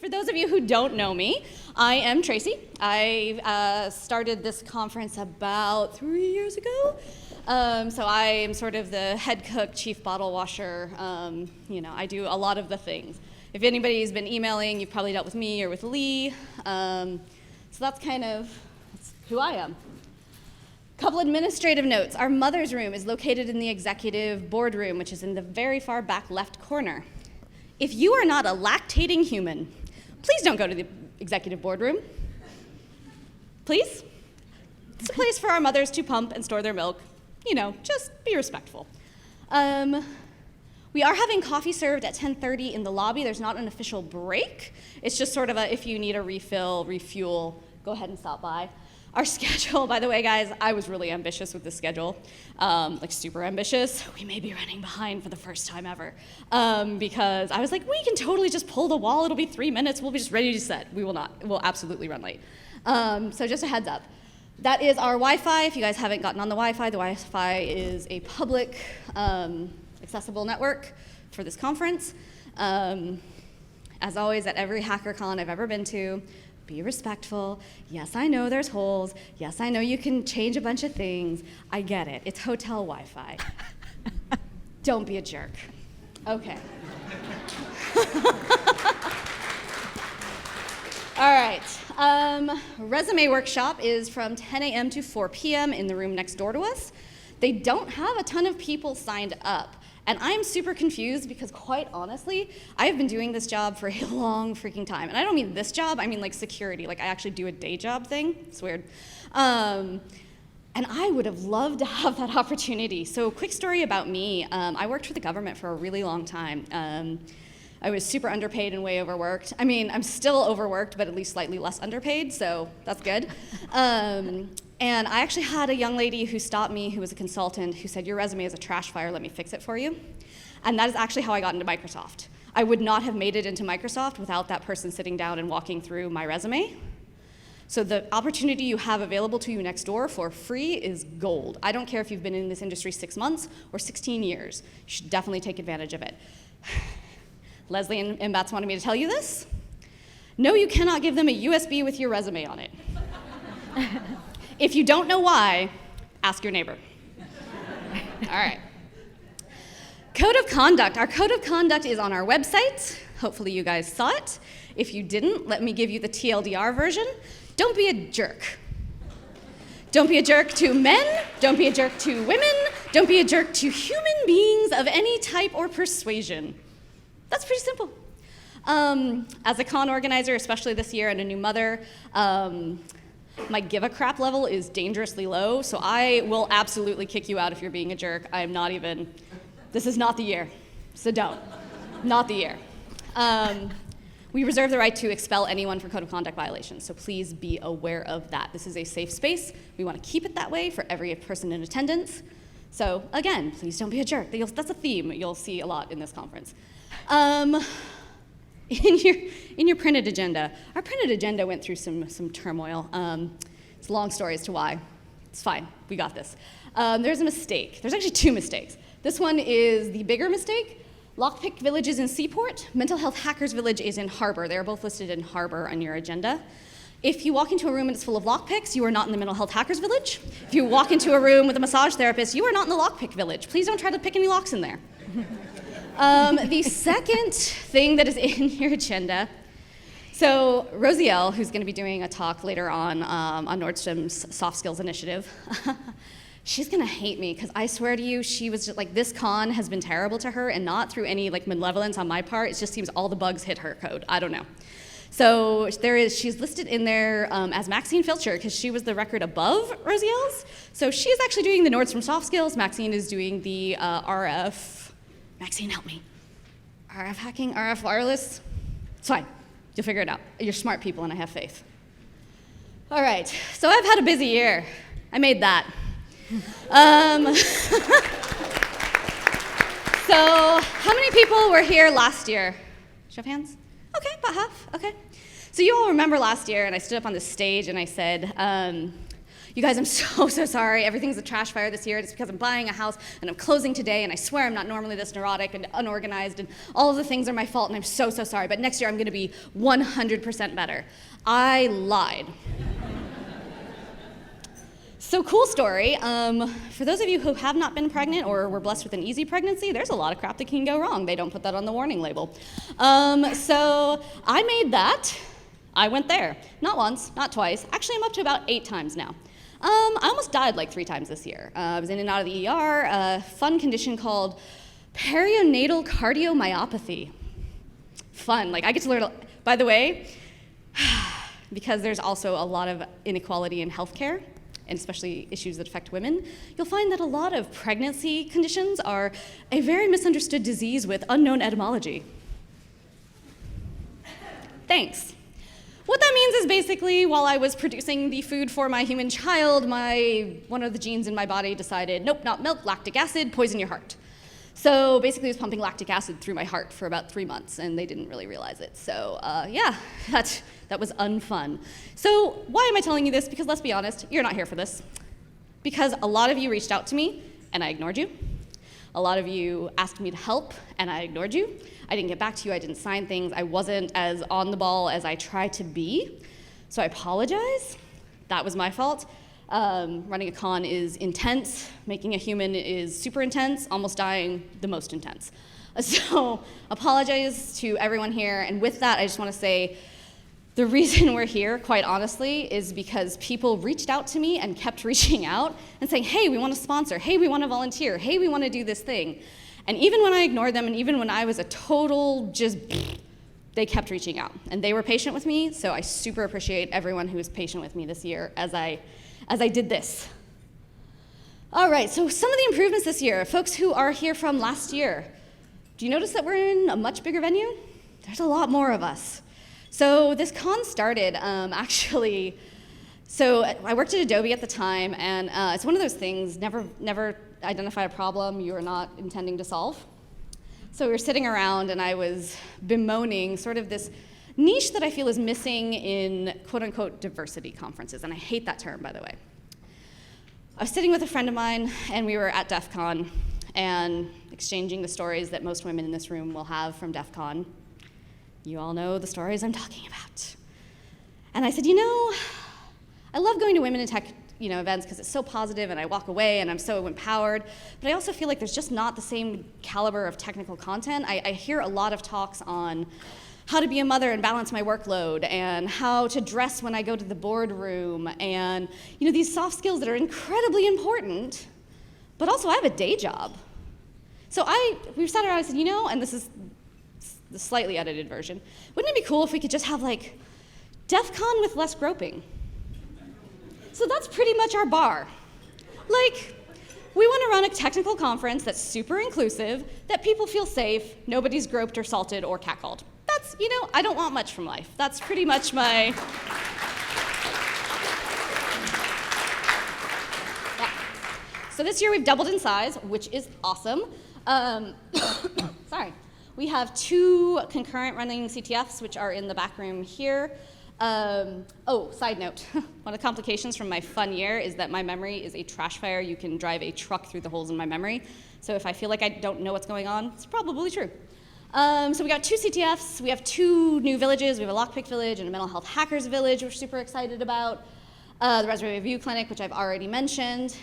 For those of you who don't know me, I am Tracy. I started this conference about 3 years ago. So I am sort of the head cook, chief bottle washer. I do a lot of the things. If anybody's been emailing, you've probably dealt with me or with Lee. So that's who I am. Couple administrative notes. Our mother's room is located in the executive boardroom, which is in the very far back left corner. If you are not a lactating human, please don't go to the executive boardroom. Please? It's a place for our mothers to pump and store their milk. Just be respectful. We are having coffee served at 10:30 in the lobby. There's not an official break. It's just sort of if you need a refuel, go ahead and stop by. Our schedule, by the way, guys, I was really ambitious with this schedule, super ambitious. We may be running behind for the first time ever, because I was like, we can totally just pull the wall. It'll be 3 minutes. We'll be just ready to set. We will not. We'll absolutely run late. So just a heads up. That is our Wi-Fi. If you guys haven't gotten on the Wi-Fi is a public, accessible network for this conference. As always, at every HackerCon I've ever been to, be respectful. Yes, I know there's holes. Yes, I know you can change a bunch of things. I get it. It's hotel Wi-Fi. Don't be a jerk. Okay. All right. Resume workshop is from 10 a.m. to 4 p.m. in the room next door to us. They don't have a ton of people signed up. And I'm super confused because, quite honestly, I've been doing this job for a long freaking time. And I don't mean this job, I mean like security. Like I actually do a day job thing. It's weird. And I would have loved to have that opportunity. So quick story about me. I worked for the government for a really long time. I was super underpaid and way overworked. I mean, I'm still overworked, but at least slightly less underpaid, so that's good. And I actually had a young lady who stopped me, who was a consultant, who said, your resume is a trash fire, let me fix it for you. And that is actually how I got into Microsoft. I would not have made it into Microsoft without that person sitting down and walking through my resume. So the opportunity you have available to you next door for free is gold. I don't care if you've been in this industry 6 months or 16 years. You should definitely take advantage of it. Leslie and Bats wanted me to tell you this. No, you cannot give them a USB with your resume on it. If you don't know why, ask your neighbor. All right. Code of conduct. Our code of conduct is on our website. Hopefully you guys saw it. If you didn't, let me give you the TLDR version. Don't be a jerk. Don't be a jerk to men. Don't be a jerk to women. Don't be a jerk to human beings of any type or persuasion. That's pretty simple. As a con organizer, especially this year and a new mother, my give a crap level is dangerously low, so I will absolutely kick you out if you're being a jerk. I am not even, this is not the year, so don't. Not the year. We reserve the right to expel anyone for code of conduct violations, so please be aware of that. This is a safe space. We want to keep it that way for every person in attendance. So again, please don't be a jerk. That's a theme you'll see a lot in this conference. In your printed agenda, our printed agenda went through some turmoil. It's a long story as to why. It's fine, we got this. There's a mistake. There's actually 2 mistakes. This one is the bigger mistake. Lockpick Village is in Seaport. Mental Health Hackers Village is in Harbor. They're both listed in Harbor on your agenda. If you walk into a room and it's full of lockpicks, you are not in the Mental Health Hackers Village. If you walk into a room with a massage therapist, you are not in the Lockpick Village. Please don't try to pick any locks in there. The second thing that is in your agenda, so Rosielle, who's going to be doing a talk later on Nordstrom's soft skills initiative, she's going to hate me because I swear to you, she was just like, this con has been terrible to her and not through any malevolence on my part. It just seems all the bugs hit her code. I don't know. So she's listed in there as Maxine Filcher because she was the record above Rosielle's. So she is actually doing the Nordstrom soft skills. Maxine is doing the RF. Maxine, help me. RF hacking, RF wireless? It's fine. You'll figure it out. You're smart people, and I have faith. All right. So I've had a busy year. I made that. So how many people were here last year? Show of hands? Okay, about half. Okay. So you all remember last year, and I stood up on this stage, and I said, you guys, I'm so sorry. Everything's a trash fire this year. It's because I'm buying a house and I'm closing today, and I swear I'm not normally this neurotic and unorganized, and all of the things are my fault, and I'm so sorry. But next year I'm going to be 100% better. I lied. So cool story. For those of you who have not been pregnant or were blessed with an easy pregnancy, there's a lot of crap that can go wrong. They don't put that on the warning label. So I made that. I went there. Not once, not twice. Actually, I'm up to about 8 times now. I almost died like 3 times this year. I was in and out of the ER, a fun condition called perinatal cardiomyopathy. Fun, like I get to learn, by the way, because there's also a lot of inequality in healthcare, and especially issues that affect women, you'll find that a lot of pregnancy conditions are a very misunderstood disease with unknown etymology. Thanks. What that means is basically, while I was producing the food for my human child, one of the genes in my body decided, nope, not milk, lactic acid, poison your heart. So basically, I was pumping lactic acid through my heart for about 3 months, and they didn't really realize it. So yeah, that was unfun. So why am I telling you this? Because let's be honest, you're not here for this. Because a lot of you reached out to me, and I ignored you. A lot of you asked me to help, and I ignored you. I didn't get back to you, I didn't sign things, I wasn't as on the ball as I tried to be. So I apologize. That was my fault. Running a con is intense. Making a human is super intense. Almost dying, the most intense. So apologize to everyone here. And with that, I just want to say the reason we're here, quite honestly, is because people reached out to me and kept reaching out and saying, hey, we want to sponsor. Hey, we want to volunteer. Hey, we want to do this thing. And even when I ignored them, and even when I was a total just, they kept reaching out. And they were patient with me, so I super appreciate everyone who was patient with me this year as I did this. All right, so some of the improvements this year, folks who are here from last year, do you notice that we're in a much bigger venue? There's a lot more of us. So this con started actually, so I worked at Adobe at the time, and it's one of those things, never identify a problem you are not intending to solve. So we were sitting around, and I was bemoaning sort of this niche that I feel is missing in quote-unquote diversity conferences, and I hate that term, by the way. I was sitting with a friend of mine, and we were at DefCon, and exchanging the stories that most women in this room will have from DefCon. You all know the stories I'm talking about. And I said, I love going to women in tech events because it's so positive, and I walk away and I'm so empowered, but I also feel like there's just not the same caliber of technical content. I hear a lot of talks on how to be a mother and balance my workload, and how to dress when I go to the boardroom, and these soft skills that are incredibly important, but also I have a day job. So we sat around and I said, and this is the slightly edited version, wouldn't it be cool if we could just have like DEF CON with less groping? So that's pretty much our bar. Like, we want to run a technical conference that's super inclusive, that people feel safe, nobody's groped or salted or catcalled. That's, I don't want much from life. That's pretty much my... Yeah. So this year we've doubled in size, which is awesome. Sorry. We have 2 concurrent running CTFs, which are in the back room here. Side note, one of the complications from my fun year is that my memory is a trash fire. You can drive a truck through the holes in my memory. So if I feel like I don't know what's going on, it's probably true. So we got 2 CTFs, we have 2 new villages. We have a lockpick village and a mental health hackers village we're super excited about. The Resume Review Clinic, which I've already mentioned.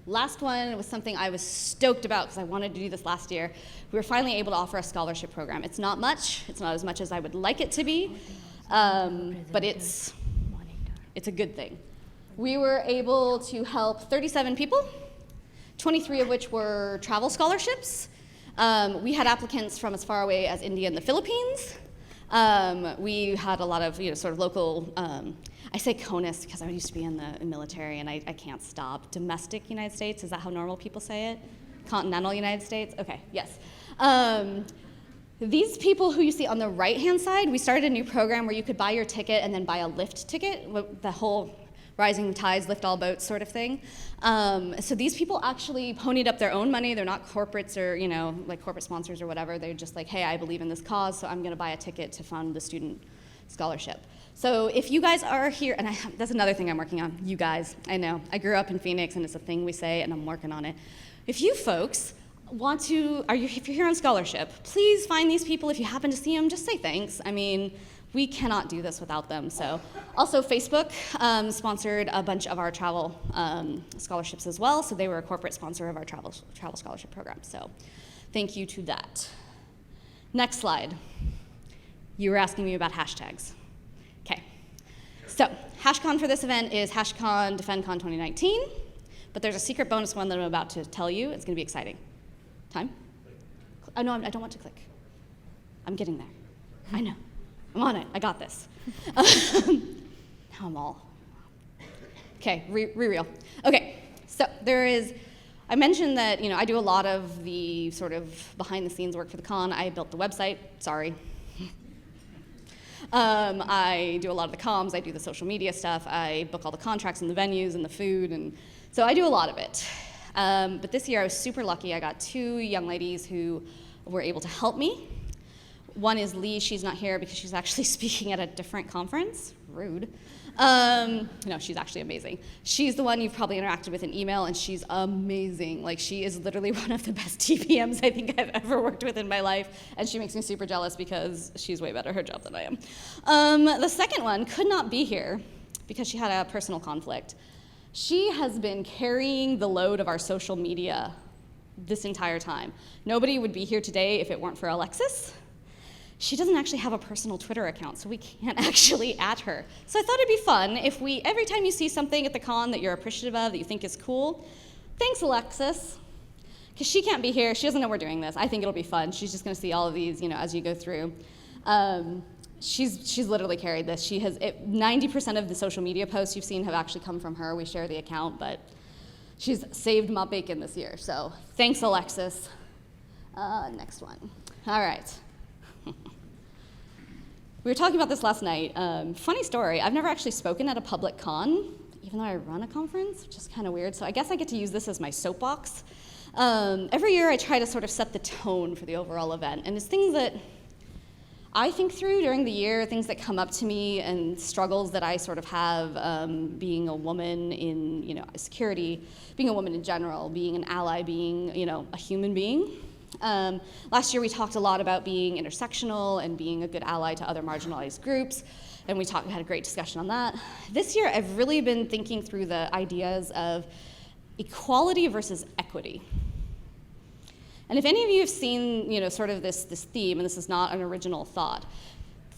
Last one was something I was stoked about because I wanted to do this last year. We were finally able to offer a scholarship program. It's not much, it's not as much as I would like it to be, but it's a good thing. We were able to help 37 people, 23 of which were travel scholarships. We had applicants from as far away as India and the Philippines. We had a lot of sort of local, I say CONUS because I used to be in the military and I can't stop. Domestic United States, is that how normal people say it? Continental United States? Okay, yes. These people who you see on the right-hand side, we started a new program where you could buy your ticket and then buy a lift ticket, the whole rising tides lift all boats sort of thing. So these people actually ponied up their own money. They're not corporates or like corporate sponsors or whatever. They're just like, hey, I believe in this cause, so I'm going to buy a ticket to fund the student scholarship. So if you guys are here, and that's another thing I'm working on, you guys, I know. I grew up in Phoenix, and it's a thing we say, and I'm working on it. If you folks if you're here on scholarship, please find these people. If you happen to see them, just say thanks. I mean, we cannot do this without them. So, also Facebook sponsored a bunch of our travel scholarships as well. So they were a corporate sponsor of our travel scholarship program. So, thank you to that. Next slide. You were asking me about hashtags. Okay. So, HashCon for this event is HashCon DefendCon 2019. But there's a secret bonus one that I'm about to tell you. It's going to be exciting. Time? Oh, no, I don't want to click. I'm getting there. I know. I'm on it. I got this. Now I'm all. Okay, real. Okay, so I mentioned that, I do a lot of the sort of behind the scenes work for the con. I built the website, sorry. I do a lot of the comms, I do the social media stuff, I book all the contracts and the venues and the food, and so I do a lot of it. But this year I was super lucky. I got 2 young ladies who were able to help me. One is Lee. She's not here because she's actually speaking at a different conference. Rude. No, she's actually amazing. She's the one you've probably interacted with in email, and she's amazing. Like, she is literally one of the best TPMs I think I've ever worked with in my life, and she makes me super jealous because she's way better at her job than I am. The second one could not be here because she had a personal conflict. She has been carrying the load of our social media this entire time. Nobody would be here today if it weren't for Alexis. She doesn't actually have a personal Twitter account, so we can't actually @ her. So I thought it'd be fun if every time you see something at the con that you're appreciative of, that you think is cool, thanks, Alexis. Because she can't be here, she doesn't know we're doing this. I think it'll be fun. She's just gonna see all of these, as you go through. She's literally carried this. 90% of the social media posts you've seen have actually come from her. We share the account, but she's saved my bacon this year. So thanks, Alexis. Next one. All right. We were talking about this last night. Funny story, I've never actually spoken at a public con, even though I run a conference, which is kind of weird. So I guess I get to use this as my soapbox. Every year I try to sort of set the tone for the overall event. And it's things that I think through during the year, things that come up to me and struggles that I sort of have being a woman in security, being a woman in general, being an ally, being a human being. Last year we talked a lot about being intersectional and being a good ally to other marginalized groups, and we had a great discussion on that. This year I've really been thinking through the ideas of equality versus equity. And if any of you have seen, sort of this theme, and this is not an original thought,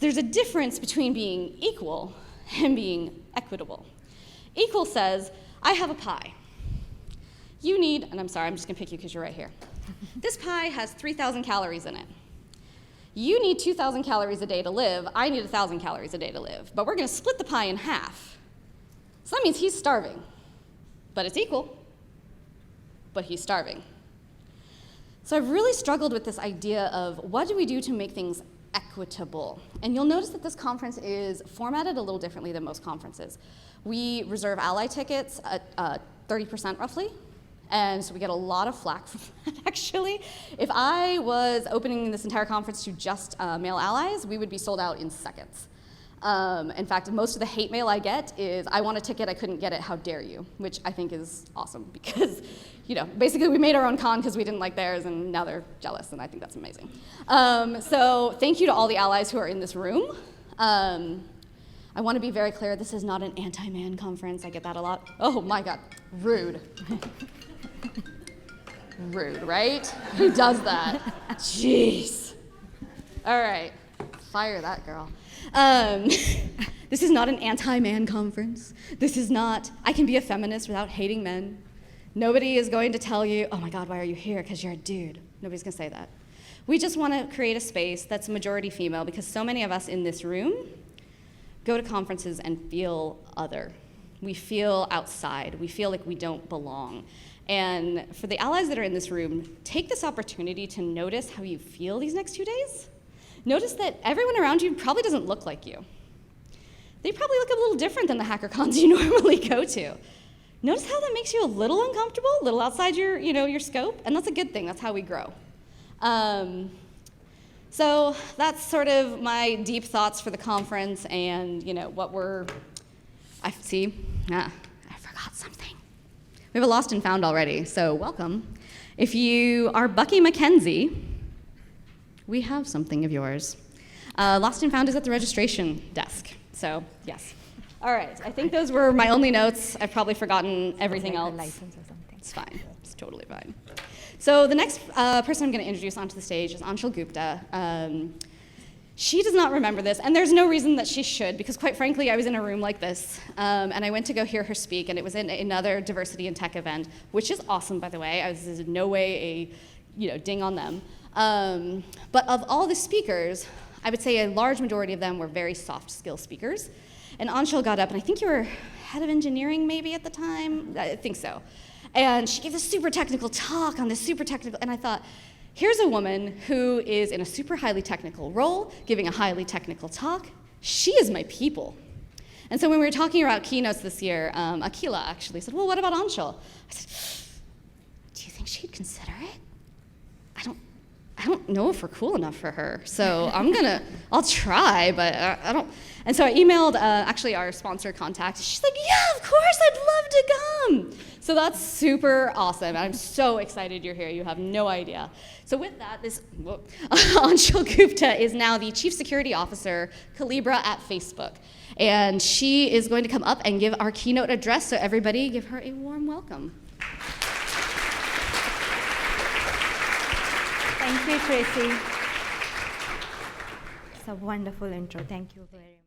there's a difference between being equal and being equitable. Equal says, I have a pie. You need, and I'm sorry, I'm just gonna pick you because you're right here. This pie has 3,000 calories in it. You need 2,000 calories a day to live. I need 1,000 calories a day to live. But we're gonna split the pie in half. So that means he's starving. But it's equal. But he's starving. So I've really struggled with this idea of what do we do to make things equitable? And you'll notice that this conference is formatted a little differently than most conferences. We reserve ally tickets at 30% roughly. And so we get a lot of flack from that, actually. If I was opening this entire conference to just male allies, we would be sold out in seconds. In fact, most of the hate mail I get is, I want a ticket, I couldn't get it, how dare you? Which I think is awesome because, basically we made our own con because we didn't like theirs and now they're jealous, and I think that's amazing. So thank you to all the allies who are in this room. I want to be very clear, this is not an anti-man conference. I get that a lot. Oh my God, rude. Rude, right? Who does that? Jeez. All right, fire that girl. This is not an anti-man conference. This is not, I can be a feminist without hating men. Nobody is going to tell you, oh my God, why are you here? Because you're a dude. Nobody's gonna say that. We just want to create a space that's majority female because so many of us in this room go to conferences and feel other. We feel outside. We feel like we don't belong. And for the allies that are in this room, take this opportunity to notice how you feel these next 2 days. Notice that everyone around you probably doesn't look like you. They probably look a little different than the hacker cons you normally go to. Notice how that makes you a little uncomfortable, a little outside your scope, and that's a good thing. That's how we grow. So that's sort of my deep thoughts for the conference and, what I forgot something. We have a lost and found already, so welcome. If you are Bucky McKenzie, we have something of yours. Lost and found is at the registration desk, so yes. All right, I think those were my only notes. I've probably forgotten everything else. License or something. It's fine, it's totally fine. So the next person I'm gonna introduce onto the stage is Anshul Gupta. She does not remember this, and there's no reason that she should, because quite frankly, I was in a room like this, and I went to go hear her speak, and it was in another diversity and tech event, which is awesome, by the way. I was in no way a ding on them. But of all the speakers, I would say a large majority of them were very soft skill speakers. And Anshul got up, and I think you were head of engineering maybe at the time? I think so. And she gave this super technical talk on this super technical, and I thought, here's a woman who is in a super highly technical role, giving a highly technical talk. She is my people. And so when we were talking about keynotes this year, Akila actually said, well, what about Anshul? I said, do you think she'd consider it? I don't know if we're cool enough for her, so I'll try, but I don't. And so I emailed actually our sponsor contact. She's like, yeah, of course, I'd love to come. So that's super awesome. I'm so excited you're here. You have no idea. So with that, Anshul Gupta is now the Chief Security Officer, Calibra at Facebook. And she is going to come up and give our keynote address, so everybody give her a warm welcome. Thank you, Tracy. It's a wonderful intro. Thank you very much.